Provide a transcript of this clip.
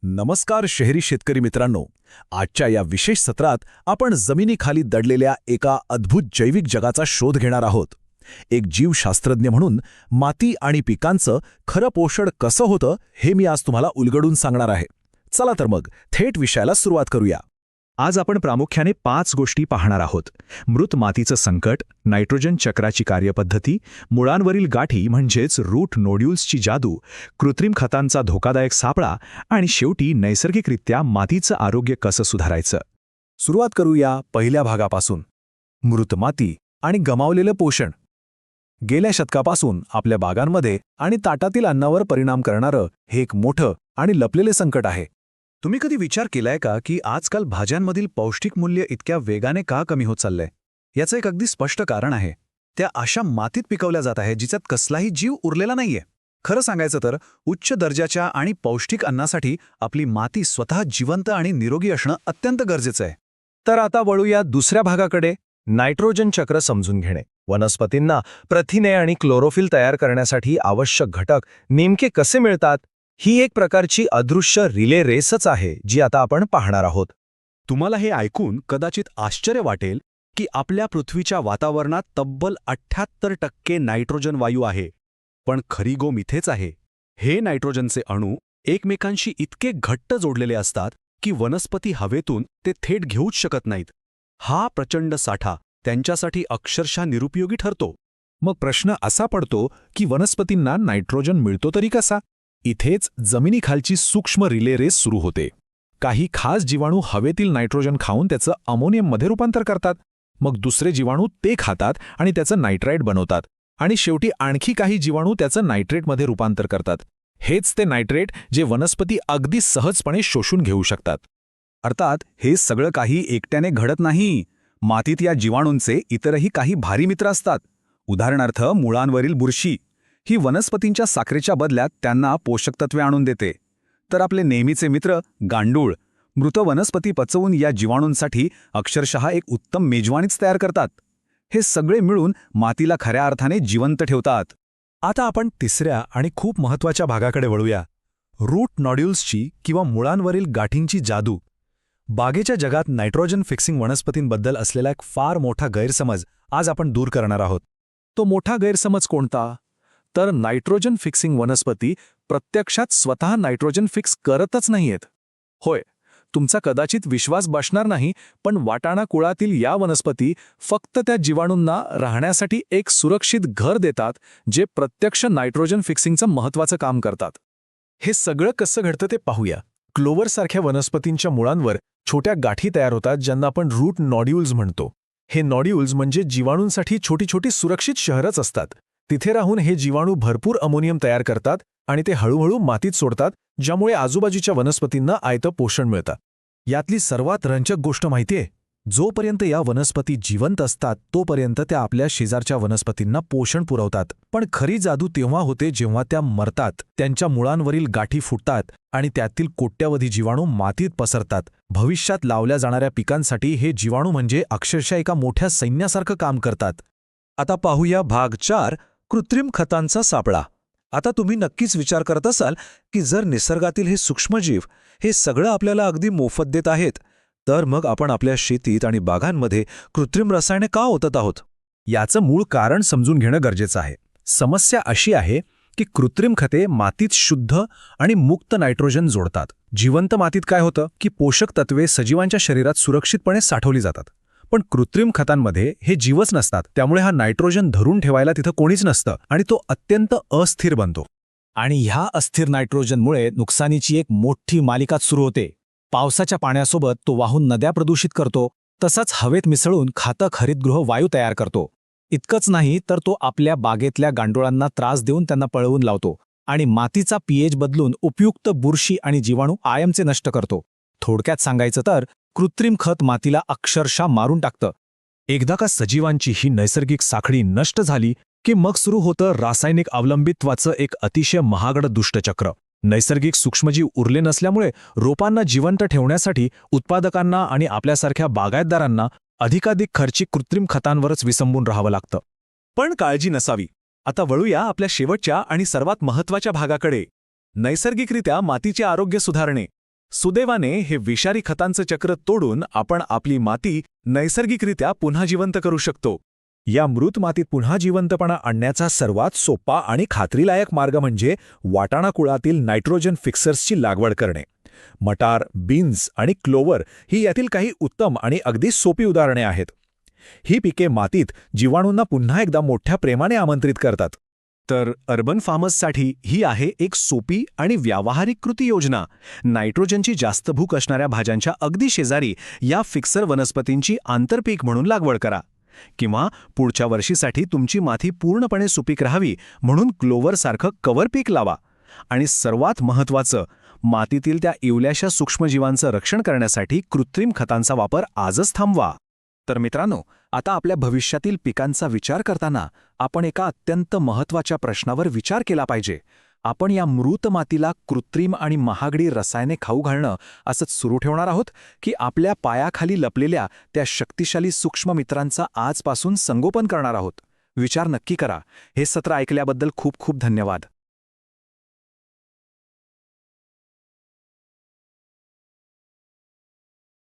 नमस्कार शहरी शेतकरी मित्रांनो. आजच्या या विशेष सत्रात आपण जमिनीखाली दडलेल्या एका अद्भुत जैविक जगाचा शोध घेणार आहोत. एक जीवशास्त्रज्ञ म्हणून माती आणि पिकांचं खरं पोषण कसं होतं हे मी आज तुम्हाला उलगडून सांगणार आहे. चला तर मग थेट विषयाला सुरुवात करूया. आज आपण प्रामुख्याने 5 गोष्टी पाहणार आहोत. मृत मातीचं संकट, नायट्रोजन चक्राची कार्यपद्धती, मुळांवरील गाठी म्हणजेच रूट नोड्यूल्सची जादू, कृत्रिम खतांचा धोकादायक सापळा आणि शेवटी नैसर्गिकरित्या मातीचं आरोग्य कसं सुधारायचं. सुरुवात करूया पहिल्या भागापासून. मृत माती आणि गमावलेलं पोषण. गेल्या शतकापासून आपल्या बागांमध्ये आणि ताटातील अन्नावर परिणाम करणारं हे एक मोठं आणि लपलेले संकट आहे. तुम्ही कधी विचार केलाय का की आजकाल भाज्यांमधील पौष्टिक मूल्य इतक्या वेगाने का कमी होत चाललंय? याचं एक अगदी स्पष्ट कारण आहे. त्या अशा मातीत पिकवल्या जात आहे जिच्यात कसलाही जीव उरलेला नाहीये. खरं सांगायचं तर उच्च दर्जाच्या आणि पौष्टिक अन्नासाठी आपली माती स्वतः जिवंत आणि निरोगी असणं अत्यंत गरजेचं आहे. तर आता वळूया दुसऱ्या भागाकडे. नायट्रोजन चक्र समजून घेणे. वनस्पतींना प्रथिने आणि क्लोरोफिल तयार करण्यासाठी आवश्यक घटक नेमके कसे मिळतात, ही एक प्रकारची अदृश्य रिले रेसच आहे जी आता आपण पाहणार आहोत. तुम्हाला हे ऐकून कदाचित आश्चर्य वाटेल की आपल्या पृथ्वीच्या वातावरणात तब्बल 78% नायट्रोजन वायू आहे. पण खरी गोम इथेच आहे. हे नायट्रोजनचे अणू एकमेकांशी इतके घट्ट जोडलेले असतात की वनस्पती हवेतून ते थेट घेऊच शकत नाहीत. हा प्रचंड साठा त्यांच्यासाठी अक्षरशः निरुपयोगी ठरतो. मग प्रश्न असा पडतो की वनस्पतींना नायट्रोजन मिळतो तरी कसा? इथेच जमिनीखालची सूक्ष्म रिले रेस सुरू होते. काही खास जीवाणू हवेतील नायट्रोजन खाऊन त्याचं अमोनियममध्ये रूपांतर करतात. मग दुसरे जीवाणू ते खातात आणि त्याचं नायट्राइट बनवतात. आणि शेवटी आणखी काही जीवाणू त्याचं नायट्रेटमध्ये रूपांतर करतात. हेच ते नायट्रेट जे वनस्पती अगदी सहजपणे शोषून घेऊ शकतात. अर्थात हे सगळं काही एकट्याने घडत नाही. मातीत या जीवाणूंचे इतरही काही भारी मित्र असतात. उदाहरणार्थ मुळांवरील बुरशी. ही वनस्पतींच्या साखरेच्या बदल्यात त्यांना पोषक तत्वे आणून देते. तर आपले नेहमीचे मित्र गांडूळ मृत वनस्पती पचवून या जीवाणूंसाठी अक्षरशः एक उत्तम मेजवानीच तयार करतात. हे सगळे मिळून मातीला खऱ्या अर्थाने जिवंत ठेवतात. आता आपण तिसऱ्या आणि खूप महत्त्वाच्या भागाकडे वळूया. रूट नॉड्यूल्सची किंवा मुळांवरील गाठींची जादू. बागेच्या जगात नायट्रोजन फिक्सिंग वनस्पतींबद्दल असलेला एक फार मोठा गैरसमज आज आपण दूर करणार आहोत. तो मोठा गैरसमज कोणता? तर नायट्रोजन फिक्सिंग वनस्पती प्रत्यक्षात स्वतः नायट्रोजन फिक्स करतच नाहीयेत. होय, तुमचा कदाचित विश्वास बसणार नाही, पण वाटाणा कुळातील या वनस्पती फक्त त्या जीवाणूंना राहण्यासाठी एक सुरक्षित घर देतात जे प्रत्यक्ष नायट्रोजन फिक्सिंगचं महत्त्वाचं काम करतात. हे सगळं कसं घडतं ते पाहूया. क्लोवरसारख्या वनस्पतींच्या मुळांवर छोट्या गाठी तयार होतात ज्यांना आपण रूट नॉड्यूल्स म्हणतो. हे नॉड्यूल्स म्हणजे जीवाणूंसाठी छोटी छोटी सुरक्षित शहरच असतात. तिथे राहून हे जीवाणू भरपूर अमोनियम तयार करतात आणि ते हळूहळू मातीत सोडतात, ज्यामुळे आजूबाजूच्या वनस्पतींना आयतं पोषण मिळतं. यातली सर्वात रंजक गोष्ट माहितीये, जोपर्यंत या वनस्पती जिवंत असतात तोपर्यंत त्या आपल्या शेजारच्या वनस्पतींना पोषण पुरवतात. पण खरी जादू तेव्हा होते जेव्हा त्या मरतात, त्यांच्या मुळांवरील गाठी फुटतात आणि त्यातील कोट्यावधी जीवाणू मातीत पसरतात. भविष्यात लावल्या जाणाऱ्या पिकांसाठी हे जीवाणू म्हणजे अक्षरशः एका मोठ्या सैन्यासारखं काम करतात. आता पाहूया भाग 4, कृत्रिम खतांचा सापळा. आता तुम्ही नक्कीच विचार करत असाल की जर निसर्गातील हे सूक्ष्मजीव हे सगळं आपल्याला अगदी मोफत देत आहेत, तर मग आपण आपल्या शेतीत आणि बागांमध्ये कृत्रिम रसायने का ओतत आहोत? याचं मूळ कारण समजून घेणं गरजेचं आहे. समस्या अशी आहे की कृत्रिम खते मातीत शुद्ध आणि मुक्त नायट्रोजन जोडतात. जिवंत मातीत काय होतं की पोषक तत्वे सजीवांच्या शरीरात सुरक्षितपणे साठवली जातात. पण कृत्रिम खतांमध्ये हे जीवच नसतात, त्यामुळे हा नायट्रोजन धरून ठेवायला तिथं कोणीच नसतं आणि तो अत्यंत अस्थिर बनतो. आणि ह्या अस्थिर नायट्रोजनमुळे नुकसानीची एक मोठी मालिकाच सुरू होते. पावसाच्या पाण्यासोबत तो वाहून नद्या प्रदूषित करतो, तसंच हवेत मिसळून घातक हरितगृह वायू तयार करतो. इतकंच नाही तर तो आपल्या बागेतल्या गांडुळांना त्रास देऊन त्यांना पळवून लावतो आणि मातीचा पीएच बदलून उपयुक्त बुरशी आणि जीवाणू आयमचे नष्ट करतो. थोडक्यात सांगायचं तर कृत्रिम खत मातीला अक्षरशः मारून टाकतं. एकदा का सजीवांची ही नैसर्गिक साखळी नष्ट झाली की मग सुरू होतं रासायनिक अवलंबित्वाचं एक अतिशय महागड दुष्टचक्र. नैसर्गिक सूक्ष्मजीव उरले नसल्यामुळे रोपांना जिवंत ठेवण्यासाठी उत्पादकांना आणि आपल्यासारख्या बागायतदारांना अधिकाधिक खर्चिक कृत्रिम खतांवरच विसंबून राहावं लागतं. पण काळजी नसावी. आता वळूया आपल्या शेवटच्या आणि सर्वात महत्त्वाच्या भागाकडे. नैसर्गिकरित्या मातीचे आरोग्य सुधारणे. सुदैवाने हे विषारी खतांचं चक्र तोडून आपण आपली माती नैसर्गिकरित्या पुन्हा जिवंत करू शकतो. या मृत मातीत पुन्हा जिवंतपणा आणण्याचा सर्वात सोपा आणि खात्रीलायक मार्ग म्हणजे वाटाणा कुळातील नायट्रोजन फिक्सर्सची लागवड करणे. मटार, बीन्स आणि क्लोवर ही यातील काही उत्तम आणि अगदी सोपी उदाहरणे आहेत. ही पिके मातीत जीवाणूंना पुन्हा एकदा मोठ्या प्रेमाने आमंत्रित करतात. तर अर्बन फार्मर्ससाठी ही आहे एक सोपी आणि व्यावहारिक कृती योजना. नायट्रोजनची जास्त भूक असणाऱ्या भाज्यांच्या अगदी शेजारी या फिक्सर वनस्पतींची आंतरपीक म्हणून लागवड करा. किंवा पुढच्या वर्षीसाठी तुमची माती पूर्णपणे सुपीक राहावी म्हणून क्लोवरसारखं कव्हर पीक लावा. आणि सर्वात महत्त्वाचं, मातीतील त्या इवल्याशा सूक्ष्मजीवांचं रक्षण करण्यासाठी कृत्रिम खतांचा वापर आजच थांबवा. तर मित्रांनो, आता आपल्या भविष्यातील पिकांचा विचार करताना आपण एका अत्यंत महत्त्वाच्या प्रश्नावर विचार केला पाहिजे. आपण या मृत मातीला कृत्रिम आणि महागडी रसायने खाऊ घालणं असंच सुरू ठेवणार आहोत, की आपल्या पायाखाली लपलेल्या त्या शक्तिशाली सूक्ष्म मित्रांचा आजपासून संगोपन करणार आहोत? विचार नक्की करा. हे सत्र ऐकल्याबद्दल खूप खूप धन्यवाद.